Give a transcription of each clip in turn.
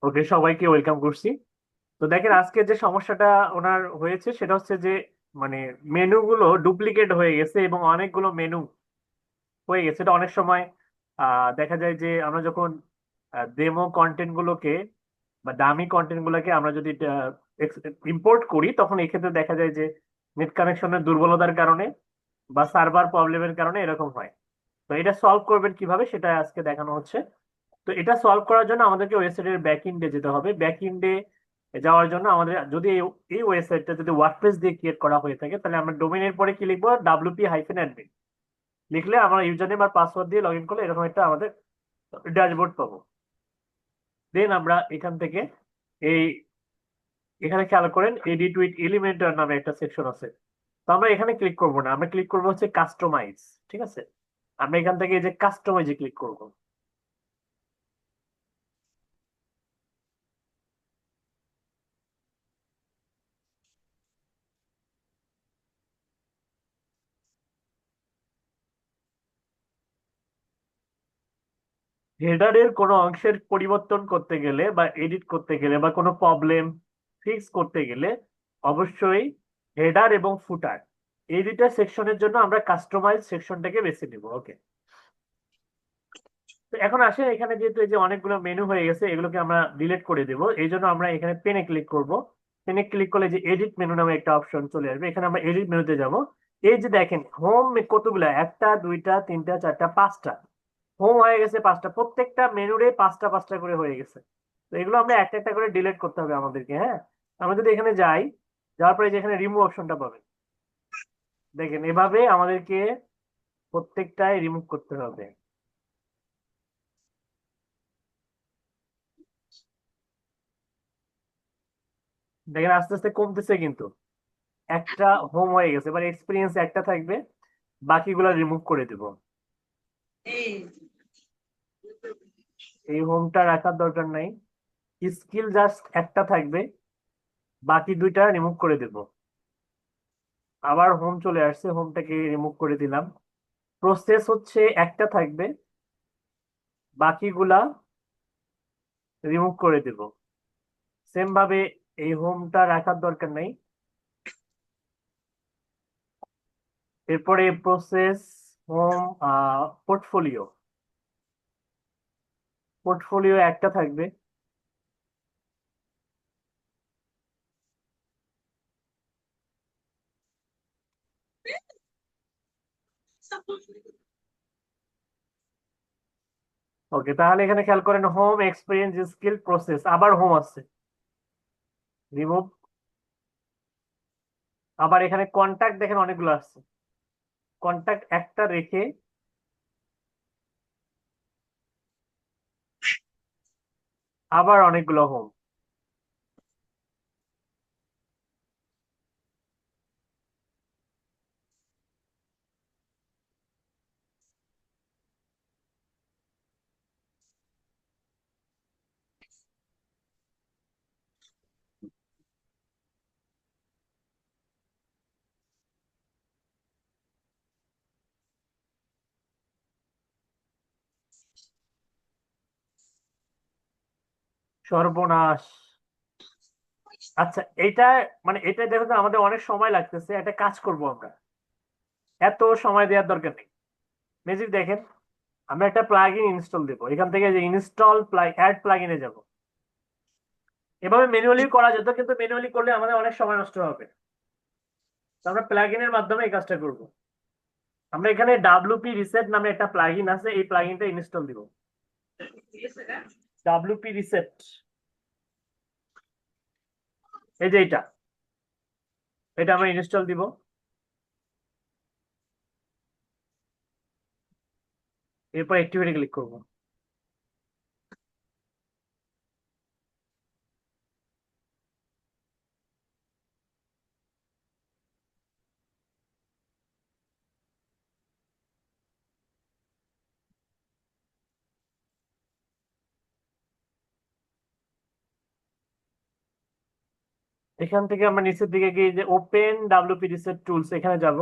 ওকে, সবাইকে ওয়েলকাম করছি। তো দেখেন, আজকে যে সমস্যাটা ওনার হয়েছে সেটা হচ্ছে যে মানে মেনু গুলো ডুপ্লিকেট হয়ে গেছে এবং অনেকগুলো মেনু হয়ে গেছে। এটা অনেক সময় দেখা যায় যে আমরা যখন ডেমো কন্টেন্ট গুলোকে বা দামি কন্টেন্ট গুলোকে আমরা যদি ইম্পোর্ট করি, তখন এক্ষেত্রে দেখা যায় যে নেট কানেকশনের দুর্বলতার কারণে বা সার্ভার প্রবলেমের কারণে এরকম হয়। তো এটা সলভ করবেন কিভাবে সেটা আজকে দেখানো হচ্ছে। তো এটা সলভ করার জন্য আমাদেরকে ওয়েবসাইটের ব্যাক এন্ডে যেতে হবে। ব্যাক এন্ডে যাওয়ার জন্য আমাদের যদি এই ওয়েবসাইটটা যদি ওয়ার্ডপ্রেস দিয়ে ক্রিয়েট করা হয়ে থাকে, তাহলে আমরা ডোমেইনের পরে কি লিখবো? wp-admin লিখলে আমরা ইউজার নেম আর পাসওয়ার্ড দিয়ে লগ ইন করলে এরকম একটা আমাদের ড্যাশবোর্ড পাবো। দেন আমরা এখান থেকে এই এখানে খেয়াল করেন, এডিট উইথ এলিমেন্টর নামে একটা সেকশন আছে। তো আমরা এখানে ক্লিক করব না, আমরা ক্লিক করবো হচ্ছে কাস্টমাইজ। ঠিক আছে, আমরা এখান থেকে এই যে কাস্টমাইজে ক্লিক করব। হেডারের কোনো অংশের পরিবর্তন করতে গেলে বা এডিট করতে গেলে বা কোনো প্রবলেম ফিক্স করতে গেলে অবশ্যই হেডার এবং ফুটার এই দুইটা সেকশনের জন্য আমরা কাস্টমাইজ সেকশনটাকে বেছে নিব। ওকে, তো এখন আসে এখানে যেহেতু এই যে অনেকগুলো মেনু হয়ে গেছে, এগুলোকে আমরা ডিলিট করে দেব। এই জন্য আমরা এখানে পেনে ক্লিক করব। পেনে ক্লিক করলে যে এডিট মেনু নামে একটা অপশন চলে আসবে, এখানে আমরা এডিট মেনুতে যাব। এই যে দেখেন হোম কতগুলো, একটা দুইটা তিনটা চারটা পাঁচটা হোম হয়ে গেছে, পাঁচটা, প্রত্যেকটা মেনুরে পাঁচটা পাঁচটা করে হয়ে গেছে। তো এগুলো আমরা একটা একটা করে ডিলিট করতে হবে আমাদেরকে। হ্যাঁ, আমরা যদি এখানে যাই, যাওয়ার পরে যেখানে রিমুভ অপশনটা পাবেন, দেখেন এভাবে আমাদেরকে প্রত্যেকটাই রিমুভ করতে হবে। দেখেন আস্তে আস্তে কমতেছে কিন্তু। একটা হোম হয়ে গেছে, এবার এক্সপিরিয়েন্স একটা থাকবে, বাকিগুলো রিমুভ করে দেব। এই হোমটা রাখার দরকার নাই। স্কিল জাস্ট একটা থাকবে, বাকি দুইটা রিমুভ করে দেব। আবার হোম চলে আসছে, হোমটাকে রিমুভ করে দিলাম। প্রসেস হচ্ছে একটা থাকবে, বাকিগুলা রিমুভ করে দেব। সেম ভাবে এই হোমটা রাখার দরকার নাই। এরপরে প্রসেস, হোম, পোর্টফোলিও, পোর্টফোলিও একটা থাকবে। ওকে, তাহলে এখানে খেয়াল করেন হোম, এক্সপিরিয়েন্স, স্কিল, প্রসেস, আবার হোম আছে, রিমুভ। আবার এখানে কন্টাক্ট দেখেন অনেকগুলো আসছে, কন্টাক্ট একটা রেখে আবার অনেকগুলো হোম। সর্বনাশ। আচ্ছা, এটা এটা দেখো তো, আমাদের অনেক সময় লাগতেছে। একটা কাজ করব আমরা, এত সময় দেওয়ার দরকার নেই। ম্যাজিক দেখেন, আমরা একটা প্লাগইন ইনস্টল দেবো। এখান থেকে যে ইনস্টল অ্যাড প্লাগইনে যাব। এভাবে ম্যানুয়ালি করা যেত, কিন্তু ম্যানুয়ালি করলে আমাদের অনেক সময় নষ্ট হবে। তো আমরা প্লাগইনের মাধ্যমে এই কাজটা করব। আমরা এখানে ডাব্লিউপি রিসেট নামে একটা প্লাগইন আছে, এই প্লাগইনটা ইনস্টল দিব। ডাব্লিউপি রিসেট, এই যে এটা, এটা আমরা ইনস্টল দিব। এরপর অ্যাক্টিভিটি ক্লিক করব। এখান থেকে আমরা নিচের দিকে গিয়ে যে ওপেন ডাব্লিউপি রিসেট টুলস, এখানে যাব।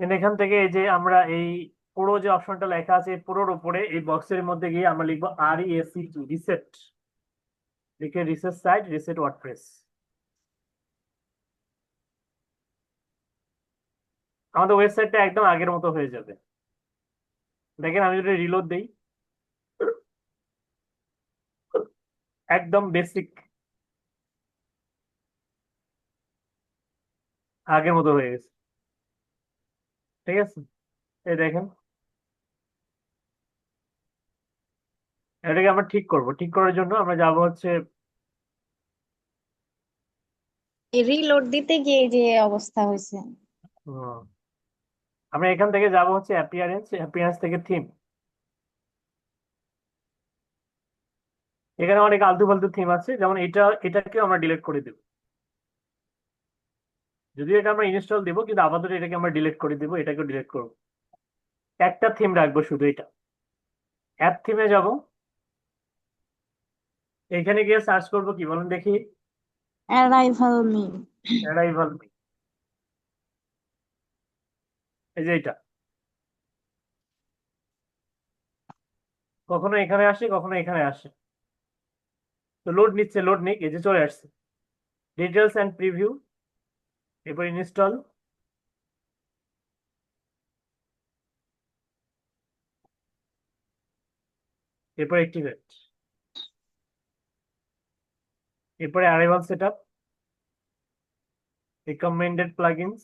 এখান থেকে এই যে আমরা এই পুরো যে অপশনটা লেখা আছে পুরোর উপরে এই বক্সের মধ্যে গিয়ে আমরা লিখবো RESET, রিসেট, লিখে রিসেট সাইট, রিসেট ওয়ার্ডপ্রেস। আমাদের ওয়েবসাইটটা একদম আগের মতো হয়ে যাবে। দেখেন আমি যদি রিলোড দিই, একদম বেসিক আগের মতো হয়ে গেছে। ঠিক আছে, এই দেখেন এটাকে আমরা ঠিক করব। ঠিক করার জন্য আমরা যাব হচ্ছে রিলোড দিতে গিয়ে যে অবস্থা হয়েছে। উম, আমরা এখান থেকে যাব হচ্ছে অ্যাপিয়ারেন্স, অ্যাপিয়ারেন্স থেকে থিম। এখানে অনেক আলতু ফালতু থিম আছে, যেমন এটাকেও আমরা ডিলিট করে দেব। যদিও এটা আমরা ইনস্টল দিব, কিন্তু আপাতত এটাকে আমরা ডিলিট করে দিব, এটাকেও ডিলিট করবো। একটা থিম রাখবো শুধু, এটা। অ্যাপ থিমে যাব, এখানে গিয়ে সার্চ করব কি বলুন দেখি। Arrival me. অ্যারাইভাল, এই যে এটা। কখনো এখানে আসে, কখনো এখানে আসে। তো লোড নিচ্ছে, লোড নিক, এই যে চলে আসছে। ডিটেলস এন্ড প্রিভিউ, এরপর ইনস্টল, এরপর অ্যাক্টিভেট, এরপরে অ্যারাইভাল সেটআপ, রিকমেন্ডেড প্লাগইনস।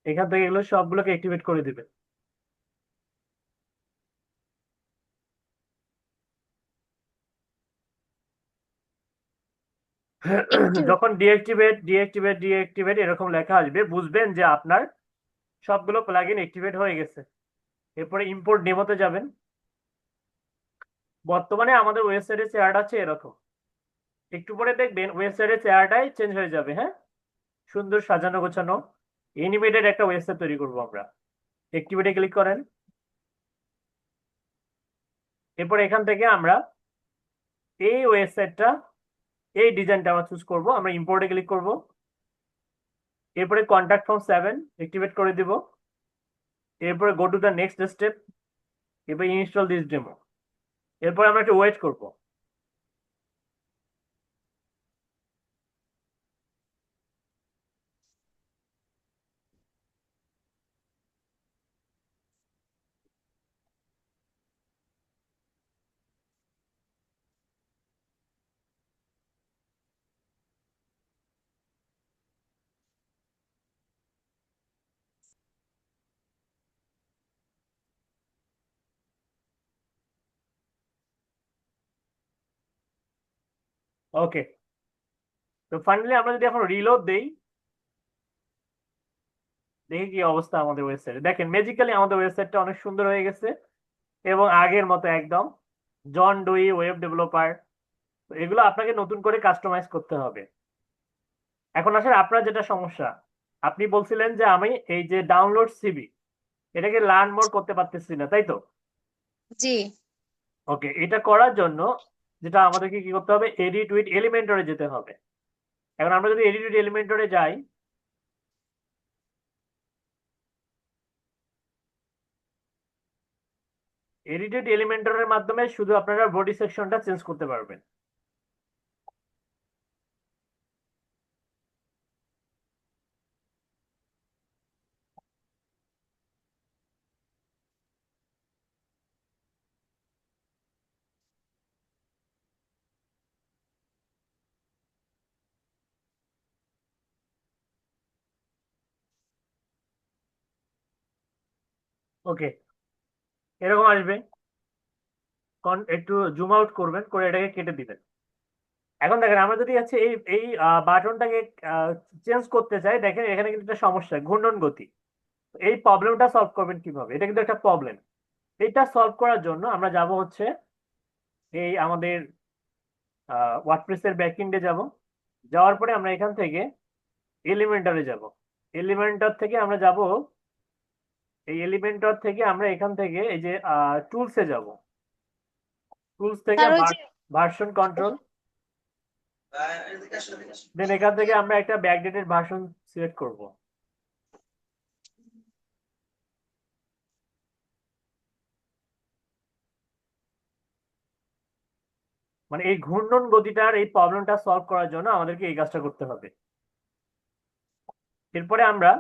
এখান থেকে এগুলো সবগুলোকে অ্যাক্টিভেট করে দিবে। একটিভেট। যখন ডিঅ্যাক্টিভেট ডিঅ্যাক্টিভেট ডিঅ্যাক্টিভেট এরকম লেখা আসবে, বুঝবেন যে আপনার সবগুলো প্লাগইন অ্যাক্টিভেট হয়ে গেছে। এরপরে ইম্পোর্ট ডেমোতে যাবেন। বর্তমানে আমাদের ওয়েবসাইটের চেহারাটা আছে এরকম। একটু পরে দেখবেন ওয়েবসাইটের চেহারাটাই চেঞ্জ হয়ে যাবে। হ্যাঁ, সুন্দর সাজানো গোছানো এনিমেটেড একটা ওয়েবসাইট তৈরি করবো আমরা। অ্যাক্টিভিটি ক্লিক করেন। এরপর এখান থেকে আমরা এই ওয়েবসাইটটা, এই ডিজাইনটা আমরা চুজ করব। আমরা ইম্পোর্টে ক্লিক করব। এরপরে কন্ট্যাক্ট ফর্ম 7 অ্যাক্টিভেট করে দিব। এরপরে go to the next step, এরপরে ইনস্টল দিস ডেমো। এরপর আমরা একটু ওয়েট করব। ওকে, তো ফাইনালি আমরা যদি এখন রিলোড দেই, দেখি কি অবস্থা আমাদের ওয়েবসাইটে। দেখেন ম্যাজিক্যালি আমাদের ওয়েবসাইটটা অনেক সুন্দর হয়ে গেছে এবং আগের মতো একদম জন ডুই ওয়েব ডেভেলপার। এগুলো আপনাকে নতুন করে কাস্টমাইজ করতে হবে। এখন আসলে আপনার যেটা সমস্যা, আপনি বলছিলেন যে আমি এই যে ডাউনলোড সিবি, এটাকে লার্ন মোর করতে পারতেছি না, তাই তো? জি। ওকে, এটা করার জন্য যেটা আমাদেরকে কি করতে হবে, এডিট উইথ এলিমেন্টরে যেতে হবে। এখন আমরা যদি এডিট উইথ এলিমেন্টরে যাই, এডিট উইথ এলিমেন্টরের মাধ্যমে শুধু আপনারা বডি সেকশনটা চেঞ্জ করতে পারবেন। ওকে, এরকম আসবে। একটু জুম আউট করবেন, করে এটাকে কেটে দিবেন। এখন দেখেন আমরা যদি আছে এই এই বাটনটাকে চেঞ্জ করতে চাই, দেখেন এখানে কিন্তু একটা সমস্যা, ঘূর্ণন গতি। এই প্রবলেমটা সলভ করবেন কিভাবে, এটা কিন্তু একটা প্রবলেম। এটা সলভ করার জন্য আমরা যাব হচ্ছে এই আমাদের ওয়ার্ডপ্রেসের ব্যাকএন্ডে যাব। যাওয়ার পরে আমরা এখান থেকে এলিমেন্টরে যাব। এলিমেন্টর থেকে আমরা যাব, এই এলিমেন্টর থেকে আমরা এখান থেকে এই যে টুলসে যাব। টুলস থেকে তার ওই যে ভার্সন কন্ট্রোল, দেন এখান থেকে আমরা একটা ব্যাকডেটেড ভার্সন সিলেক্ট করব। মানে এই ঘূর্ণন গতিটার এই প্রবলেমটা সলভ করার জন্য আমাদেরকে এই কাজটা করতে হবে। এরপরে আমরা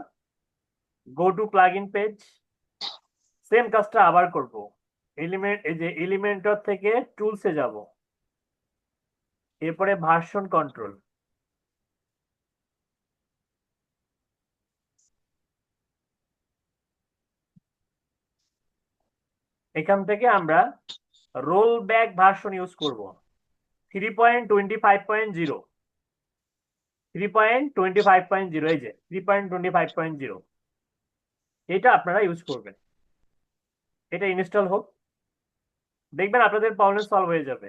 go to plug in page, same কাজটা আবার করব। এলিমেন্ট, এই যে এলিমেন্টর থেকে টুলসে যাব, এরপরে ভার্সন কন্ট্রোল, এখান থেকে আমরা রোল ব্যাক ভার্সন ইউজ করব 3.25.0, 3.25.0, এই যে 3.25.0, এটা আপনারা ইউজ করবেন। এটা ইনস্টল হোক, দেখবেন আপনাদের প্রবলেম সলভ হয়ে যাবে।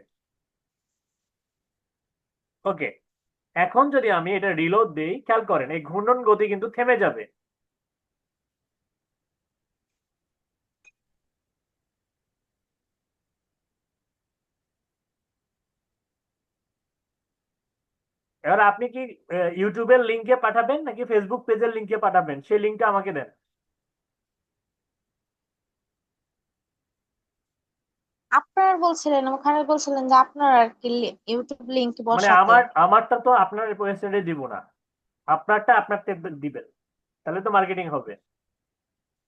ওকে, এখন যদি আমি এটা রিলোড দিই, খেয়াল করেন এই ঘূর্ণন গতি কিন্তু থেমে যাবে। এবার আপনি কি ইউটিউবের লিঙ্কে পাঠাবেন নাকি ফেসবুক পেজের লিঙ্কে পাঠাবেন, সেই লিঙ্কটা আমাকে দেন। আপনার বলছিলেন, ওখানে বলছিলেন যে আপনার আর কি ইউটিউব লিংক মানে বসাতে। আমারটা তো আপনার ওয়েবসাইটে দিব না, আপনারটা আপনারটা দিবেন, তাহলে তো মার্কেটিং হবে।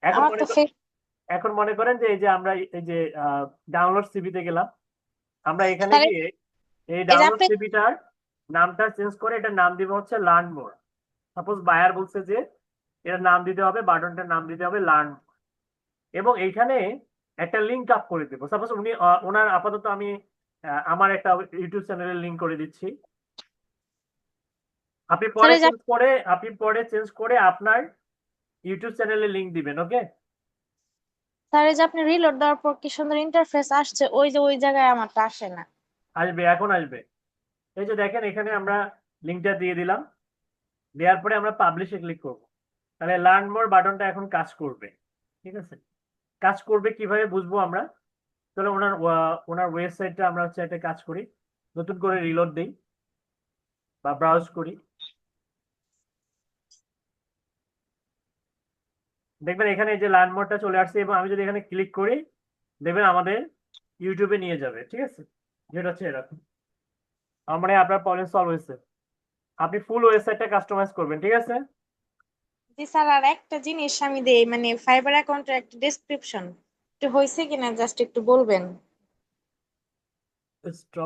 এখন আমার মনে তো করেন, এখন মনে করেন যে এই যে আমরা এই যে ডাউনলোড সিবিতে গেলাম, আমরা এখানে তাহলে গিয়ে এই এই যে ডাউনলোড আপনি, সিবিটার নামটা চেঞ্জ করে এটার নাম দিব হচ্ছে লার্ন মোর। সাপোজ বায়ার বলছে যে এটার নাম দিতে হবে, বাটনটার নাম দিতে হবে লার্ন, এবং এইখানে একটা লিঙ্ক আপ করে দেবো। সাপোজ উনি ওনার আপাতত আমি আমার একটা ইউটিউব চ্যানেলের লিঙ্ক করে দিচ্ছি। আপনি স্যার পরে এই যে চেঞ্জ করে, আপনার ইউটিউব চ্যানেলের লিঙ্ক দিবেন। ওকে, স্যার এই যে আপনি রিলোড দেওয়ার পর কি সুন্দর ইন্টারফেস আসছে, ওই যে ওই জায়গায় আমারটা আসে না। আসবে, এখন আসবে। এই যে দেখেন এখানে আমরা লিঙ্কটা দিয়ে দিলাম, দেওয়ার পরে আমরা পাবলিশে ক্লিক করব, তাহলে লার্ন মোর বাটনটা এখন কাজ করবে। ঠিক আছে, কাজ করবে কিভাবে বুঝবো আমরা? তাহলে ওনার ওয়েবসাইটটা আমরা হচ্ছে একটা কাজ করি, নতুন করে রিলোড দেই বা ব্রাউজ করি, দেখবেন এখানে এই যে লার্ন মোরটা চলে আসছে, এবং আমি যদি এখানে ক্লিক করি দেখবেন আমাদের ইউটিউবে নিয়ে যাবে। ঠিক আছে, যেটা হচ্ছে এরকম। আমার মানে আপনার প্রবলেম সলভ হয়েছে। আপনি ফুল ওয়েবসাইটটা কাস্টমাইজ করবেন। ঠিক আছে, জি স্যার, আর একটা জিনিস আমি দেই, মানে ফাইবার অ্যাকাউন্টের একটা ডেসক্রিপশন একটু হয়েছে কিনা জাস্ট একটু বলবেন। স্টপ